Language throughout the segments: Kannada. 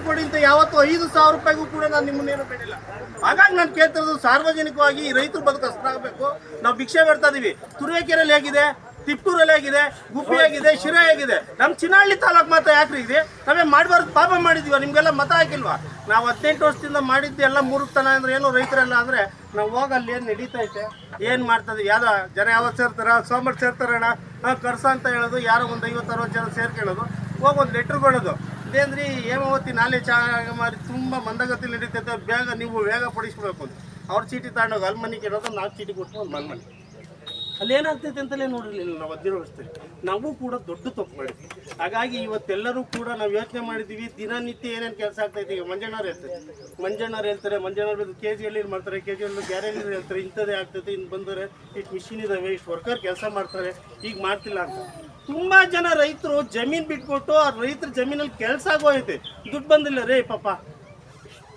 ಕೊಡಿ ಅಂತ ಯಾವತ್ತು 5,000 ರೂಪಾಯಿಗೂ ಕೂಡ ನಾನು ನಿಮ್ಮನ್ನೇನು ಬೇಡಿಲ್ಲ. ಹಾಗಾಗಿ ನಾನು ಕೇಳ್ತಿರೋದು ಸಾರ್ವಜನಿಕವಾಗಿ ಈ ರೈತರು ಬದುಕು ಹಸನಾಗಬೇಕು. ನಾವು ಭಿಕ್ಷೆ ಬೇಡ್ತಾ ಇದೀವಿ. ತುರುವೇಕೆರೆಯಲ್ಲಿ ಹೇಗಿದೆ, ತಿಪ್ಟೂರಲ್ಲಿ ಹೇಗಿದೆ, ಗುಬ್ಬಿ ಆಗಿದೆ, ಶಿರಾ ಆಗಿದೆ. ನಮ್ಮ ಚಿನಹಳ್ಳಿ ತಾಲೂಕು ಮಾತ್ರ ಯಾಕ್ರಿ ಇದೆ? ನಾವೇ ಮಾಡಬಾರ್ದು ಪಾಪ ಮಾಡಿದ್ವಿ, ನಿಮಗೆಲ್ಲ ಮತ ಹಾಕಿಲ್ವಾ? ನಾವು 18 ವರ್ಷದಿಂದ ಮಾಡಿದ್ದು ಎಲ್ಲ ಮುರುಗ್ತಾನ ಅಂದ್ರೆ ಏನು ರೈತರೆಲ್ಲ ಅಂದರೆ ನಾವು ಹೋಗಿ ಅಲ್ಲಿ ಏನು ನಡೀತೈತೆ, ಏನು ಮಾಡ್ತದೆ, ಯಾವ್ದು ಜನ ಯಾವತ್ತು ಸೇರ್ತಾರ, ಸೋಮವಾರ ಸೇರ್ತಾರಣ್ಣ ಕರ್ಸ ಅಂತ ಹೇಳೋದು, ಯಾರೋ ಒಂದು 50-60 ಜನ ಸೇರ್ಕೊಳ್ಳೋದು, ಹೋಗಿ ಒಂದು ಲೆಟ್ರ್ ಕೊಡೋದು. ಇದೇಂದ್ರಿ ಹೇಮಾವತಿ ನಾಲೆ ಮಾಡಿ ತುಂಬ ಮಂದಗತಿ ನಡೀತೈತೆ, ಬೇಗ ನೀವು ವೇಗ ಪಡಿಸ್ಬೇಕು ಅಂತ ಅವ್ರ ಚೀಟಿ ತಗೊಂಡೋಗಿ ಅಲ್ಲಿ ಮನೆ ಕೇಳೋದು, ನಾವು ಚೀಟಿ ಕೊಟ್ಟು ಒಂದು ಮನೆ ಅಲ್ಲಿ ಏನಾಗ್ತೈತೆ ಅಂತಲೇ ನೋಡಿರಲಿಲ್ಲ ನಾವು 15 ವರ್ಷದಲ್ಲಿ. ನಾವು ಕೂಡ ದೊಡ್ಡ ತಪ್ಪು ಮಾಡಿದ್ವಿ. ಹಾಗಾಗಿ ಇವತ್ತೆಲ್ಲರೂ ಕೂಡ ನಾವು ಯೋಚನೆ ಮಾಡಿದ್ದೀವಿ, ದಿನನಿತ್ಯ ಏನೇನು ಕೆಲಸ ಆಗ್ತೈತೆ. ಈಗ ಮಂಜಣ್ಣವ್ರು ಹೇಳ್ತಾರೆ ಮಂಜಣ್ಣವ್ರು KGಯಲ್ಲಿ ಮಾಡ್ತಾರೆ, KGಯಲ್ಲಿ ಗ್ಯಾರೇಜ್ ಹೇಳ್ತಾರೆ, ಇಂಥದ್ದೇ ಆಗ್ತೈತೆ, ಇನ್ನು ಬಂದರೆ ಇಷ್ಟು ಮಿಷಿನ್ ಇದ್ದಾವೆ, ಇಷ್ಟು ವರ್ಕರ್ ಕೆಲಸ ಮಾಡ್ತಾರೆ, ಈಗ ಮಾಡ್ತಿಲ್ಲ ಅಂತ. ತುಂಬ ಜನ ರೈತರು ಜಮೀನು ಬಿಟ್ಕೊಟ್ಟು ಆ ರೈತರ ಜಮೀನಲ್ಲಿ ಕೆಲಸ ಆಗೋಯ್ತೆ, ದುಡ್ಡು ಬಂದಿಲ್ಲ ರೇ ಪಾಪ.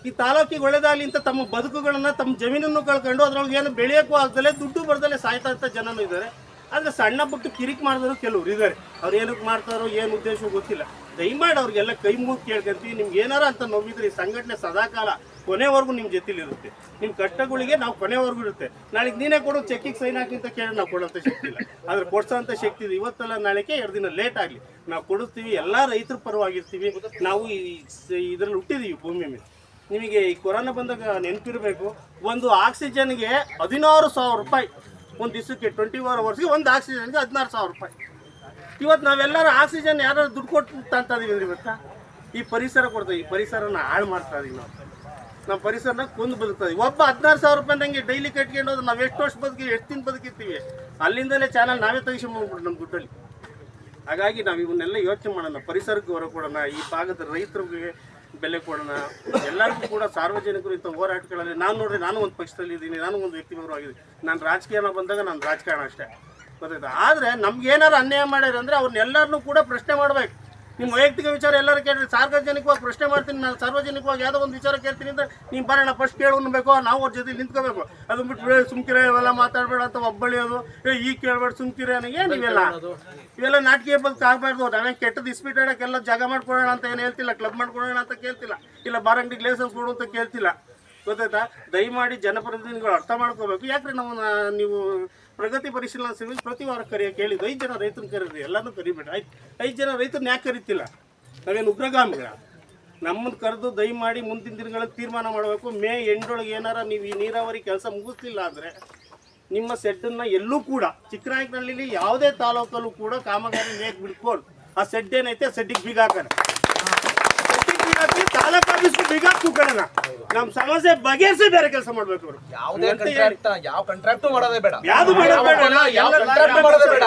ಈ ತಾಲೂಕಿಗೆ ಒಳ್ಳೆದಾಗಲಿ ಅಂತ ತಮ್ಮ ಬದುಕುಗಳನ್ನು, ತಮ್ಮ ಜಮೀನನ್ನು ಕಳ್ಕೊಂಡು ಅದ್ರೊಳಗೆ ಏನು ಬೆಳೆಯೋಕ್ಕೂ ಆಗ್ದಲೆ, ದುಡ್ಡು ಬರ್ದಲೆ ಸಾಯ್ತಾ ಇರ್ತ ಜನನೂ ಇದ್ದಾರೆ. ಆದರೆ ಸಣ್ಣ ಪುಟ್ಟು ಕಿರಿಕ್ ಮಾಡಿದ್ರು ಕೆಲವ್ರು ಇದ್ದಾರೆ. ಅವ್ರು ಏನಕ್ಕೆ ಮಾಡ್ತಾರೋ ಏನು ಉದ್ದೇಶ ಗೊತ್ತಿಲ್ಲ. ದಯಮಾಡಿ ಅವ್ರಿಗೆಲ್ಲ ಕೈ ಮುಗಿ ಕೇಳ್ಕೊಂತೀವಿ. ನಿಮ್ಗೆ ಏನಾರ ಅಂತ ನೋವಿದ್ರೆ ಈ ಸಂಘಟನೆ ಸದಾಕಾಲ ಕೊನೆವರೆಗೂ ನಿಮ್ಮ ಜೊತೆಲಿರುತ್ತೆ. ನಿಮ್ಮ ಕಷ್ಟಗಳಿಗೆ ನಾವು ಕೊನೆವರೆಗೂ ಇರುತ್ತೆ. ನಾಳೆಗೆ ನೀನೇ ಕೊಡೋ ಚೆಕ್ಕಿಗೆ ಸೈನ್ ಹಾಕಿ ಅಂತ ಕೇಳಿ ನಾವು ಕೊಡೋಂಥ ಶಕ್ತಿ ಇಲ್ಲ, ಆದರೆ ಕೊಡ್ಸೋಂಥ ಶಕ್ತಿ ಇದೆ. ಇವತ್ತೆಲ್ಲ ನಾಳೆಗೆ 2 ದಿನ ಲೇಟ್ ಆಗಲಿ ನಾವು ಕೊಡಿಸ್ತೀವಿ. ಎಲ್ಲ ರೈತರ ಪರವಾಗಿರ್ತೀವಿ. ನಾವು ಇದರಲ್ಲಿ ಹುಟ್ಟಿದ್ದೀವಿ ಭೂಮಿ ಮೇಲೆ. ನಿಮಗೆ ಈ ಕೊರೋನಾ ಬಂದಾಗ ನೆನಪಿರಬೇಕು, ಒಂದು ಆಕ್ಸಿಜನ್ಗೆ 16,000 ರೂಪಾಯಿ ಒಂದು ದಿವಸಕ್ಕೆ, 24 ಅವರ್ಸ್ಗೆ ಒಂದು ಆಕ್ಸಿಜನ್ಗೆ 16,000 ರೂಪಾಯಿ. ಇವತ್ತು ನಾವೆಲ್ಲರೂ ಆಕ್ಸಿಜನ್ ಯಾರು ದುಡ್ಡು ಕೊಟ್ಟು ತಂತಾ ಇದೀವಿ ಇವತ್ತು. ಈ ಪರಿಸರ ಕೊಡ್ತೀವಿ, ಈ ಪರಿಸರನ ಹಾಳು ಮಾಡ್ತಾ ಇದೀವಿ ನಾವು. ನಮ್ಮ ಪರಿಸರನ ಕೊಂದು ಬದುಕ್ತಾ ಇದೀವಿ. ಒಬ್ಬ 16,000 ರೂಪಾಯಿ ನಂಗೆ ಡೈಲಿ ಕಟ್ಕೊಂಡು ಹೋದ್ರೆ ನಾವು ಎಷ್ಟು ವರ್ಷ ಬದುಕಿ, ಎಷ್ಟು ದಿನ ಬದುಕಿರ್ತೀವಿ? ಅಲ್ಲಿಂದಲೇ ಚಾನಲ್ ನಾವೇ ತೆಗಿಸ್ಕೊಂಡ್ಬಿಟ್ಬಿಟ್ಟು ನಮ್ಮ ದುಡ್ಡಲ್ಲಿ. ಹಾಗಾಗಿ ನಾವು ಇವನ್ನೆಲ್ಲ ಯೋಚನೆ ಮಾಡೋಣ, ಪರಿಸರಕ್ಕೆ ಹೊರ ಕೊಡೋಣ, ಈ ಭಾಗದ ರೈತರಿಗೆ ಬೆಲೆ ಕೊಡೋಣ. ಎಲ್ಲರಿಗೂ ಕೂಡ ಸಾರ್ವಜನಿಕರು ಇಂಥ ಹೋರಾಟಗಳಲ್ಲಿ ನಾನು ನೋಡ್ರಿ, ನಾನು ಒಂದು ಪಕ್ಷದಲ್ಲಿ ಇದ್ದೀನಿ, ನಾನು ಒಂದು ವ್ಯಕ್ತಿಪರವಾಗಿದ್ದೀನಿ. ನಾನು ರಾಜಕೀಯನ ಬಂದಾಗ ನಾನು ರಾಜಕಾರಣ ಅಷ್ಟೇ ಗೊತ್ತಾಯ್ತು. ಆದರೆ ನಮ್ಗೆ ಏನಾರು ಅನ್ಯಾಯ ಮಾಡ್ಯಾರ ಅಂದರೆ ಅವ್ರನ್ನೆಲ್ಲರನ್ನೂ ಕೂಡ ಪ್ರಶ್ನೆ ಮಾಡ್ಬೇಕು. ನಿಮ್ಮ ವೈಯಕ್ತಿಕ ವಿಚಾರ ಎಲ್ಲರೂ ಕೇಳಿ, ಸಾರ್ವಜನಿಕವಾಗಿ ಪ್ರಶ್ನೆ ಮಾಡ್ತೀನಿ ನಾನು. ಸಾರ್ವಜನಿಕವಾಗಿ ಯಾವುದೋ ಒಂದು ವಿಚಾರ ಕೇಳ್ತೀನಿ ಅಂತ ನೀವು ಬರೋಣ ಫಸ್ಟ್ ಕೇಳಬೇಕು, ನಾವು ಅವ್ರ ಜೊತೆ ನಿಂತ್ಕೋಬೇಕು. ಅದು ಬಿಟ್ಟು ಸುಮ್ಕಿರೆ ಇವೆಲ್ಲ ಮಾತಾಡಬೇಡ ಅಂತ ಒಬ್ಬಳಿಯೋದು, ಈಗ ಕೇಳಬೇಡ ಸುಮ್ಕಿರೆ ನನಗೆ ಇವೆಲ್ಲ ನಾಟಕೀಯ ಬದುಕು ಆಗಬಾರ್ದು. ನಾವೇ ಕೆಟ್ಟದ್ದು ಇಸ್ಪೀಟ್ ಆಡೋಕ್ಕೆಲ್ಲ ಜಾಗ ಮಾಡ್ಕೊಳ್ಳೋಣ ಅಂತ ಏನು ಹೇಳ್ತಿಲ್ಲ, ಕ್ಲಬ್ ಮಾಡ್ಕೊಳ್ಳೋಣ ಅಂತ ಕೇಳ್ತಿಲ್ಲ, ಇಲ್ಲ ಬಾರಂಗಡಿಗೆ ಲೈಸೆನ್ಸ್ ಕೊಡು ಅಂತ ಕೇಳ್ತಿಲ್ಲ ಗೊತ್ತಾಯ್ತಾ. ದಯಮಾಡಿ ಜನಪ್ರತಿನಿಧಿಗಳು ಅರ್ಥ ಮಾಡ್ಕೋಬೇಕು. ಯಾಕ್ರೆ ನೀವು ಪ್ರಗತಿ ಪರಿಶೀಲನಾ ಸಮಿತಿ ಪ್ರತಿ ವಾರ ಕರೆಯೋಕೆ ಹೇಳಿದ್ದು, 5 ಜನ ರೈತರನ್ನ ಕರೀರಿ, ಎಲ್ಲನೂ ಕರಿಬೇಡ. 5 ಜನ ರೈತರನ್ನ ಯಾಕೆ ಕರಿತಿಲ್ಲ? ನಾವೇನು ಉಗ್ರಗಾಮಿಗಳ? ನಮ್ಮನ್ನು ಕರೆದು ದಯಮಾಡಿ ಮುಂದಿನ ದಿನಗಳಲ್ಲಿ ತೀರ್ಮಾನ ಮಾಡಬೇಕು. ಮೇ ಎಂಡೊಳಗೆ ಏನಾರ ನೀವು ಈ ನೀರಾವರಿ ಕೆಲಸ ಮುಗಿಸ್ಲಿಲ್ಲ ಅಂದರೆ ನಿಮ್ಮ ಸೆಡ್ಡನ್ನು ಎಲ್ಲೂ ಕೂಡ ಚಿಕ್ಕನಾಯಕನಹಳ್ಳಿಲಿ ಯಾವುದೇ ತಾಲೂಕಲ್ಲೂ ಕೂಡ ಕಾಮಗಾರಿ ನೇಕ್ ಬಿಡ್ಕೊಂಡು ಆ ಸೆಡ್ ಏನೈತೆ ಸೆಡ್ಡಿಗೆ ಬೀಗ ಹಾಕೋಣ, ತಾಲೂಕು ಆಫೀಸ್ಗೆ ಬೀಗ ಕೂಕೋಣ. ನಮ್ಮ ಸಮಸ್ಯೆ ಬಗೆಹರಿಸಿ ಬೇರೆ ಕೆಲಸ ಮಾಡ್ಬೇಕು. ಅವರು ಯಾವ ಕಾಂಟ್ರಾಕ್ಟ್ ಮಾಡೋದೇ ಬೇಡ, ಯಾವ್ದು ಬೇಡ, ಮಾಡೋದೇ ಬೇಡ.